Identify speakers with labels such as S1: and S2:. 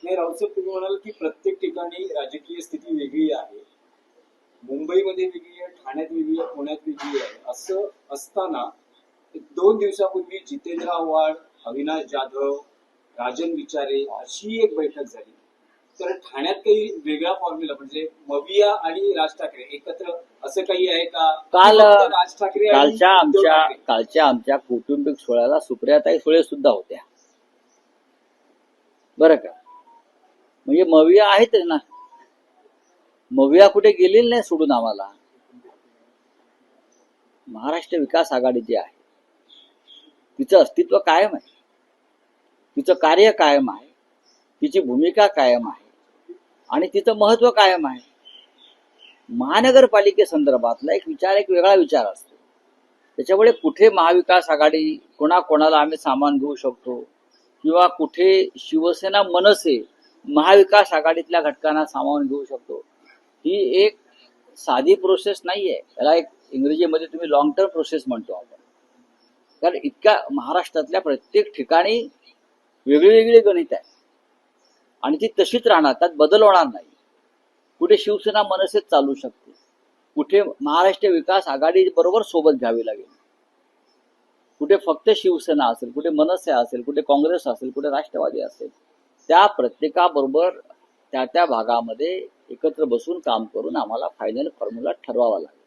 S1: नाही रावसाहेब, तुम्ही म्हणाल की प्रत्येक ठिकाणी राजकीय स्थिती वेगळी आहे. मुंबईमध्ये वेगळी आहे, ठाण्यात वेगळी आहे, पुण्यात वेगळी आहे. असं असताना 2 दिवसापूर्वी जितेंद्र आव्हाड, अविनाश जाधव, राजन विचारे अशी एक बैठक झाली. तर ठाण्यात काही वेगळा फॉर्म्युला म्हणजे मविया आणि राज ठाकरे एकत्र असं काही आहे का?
S2: काल
S1: की फक्त राज ठाकरे आणि उद्धव ठाकरे?
S2: कालच्या आमच्या कौटुंबिक सोहळ्याला सुप्रियाताई सुळे सुद्धा होत्या बरं का. म्हणजे मविया आहेतच ना, मविया कुठे गेलेली नाही सोडून आम्हाला. महाराष्ट्र विकास आघाडी जी आहे तिचं अस्तित्व कायम आहे, तिचं कार्य कायम आहे, तिची भूमिका कायम आहे आणि तिचं महत्व कायम आहे. महानगरपालिकेसंदर्भातला एक वेगळा विचार असतो. त्याच्यामुळे कुठे महाविकास आघाडी कोणाकोणाला आम्ही सामावून घेऊ शकतो किंवा कुठे शिवसेना मनसे महाविकास आघाडीतल्या घटकांना सामावून घेऊ शकतो, ही एक साधी प्रोसेस नाहीये. त्याला एक इंग्रजीमध्ये तुम्ही लॉंग टर्म प्रोसेस म्हणतो आपण. कारण इतक्या महाराष्ट्रातल्या प्रत्येक ठिकाणी वेगळी गणित आहे आणि ती तशीच राहणार, त्यात बदल होणार नाही. कुठे शिवसेना मनसेच चालू शकते, कुठे महाराष्ट्र विकास आघाडी बरोबर सोबत घ्यावी लागेल, कुठे फक्त शिवसेना असेल, कुठे मनसे असेल, कुठे काँग्रेस असेल, कुठे राष्ट्रवादी असेल. त्या प्रत्येकाबरोबर त्या भागामध्ये एकत्र बसून काम करून आम्हाला फायनल फॉर्म्युला ठरवावा लागेल.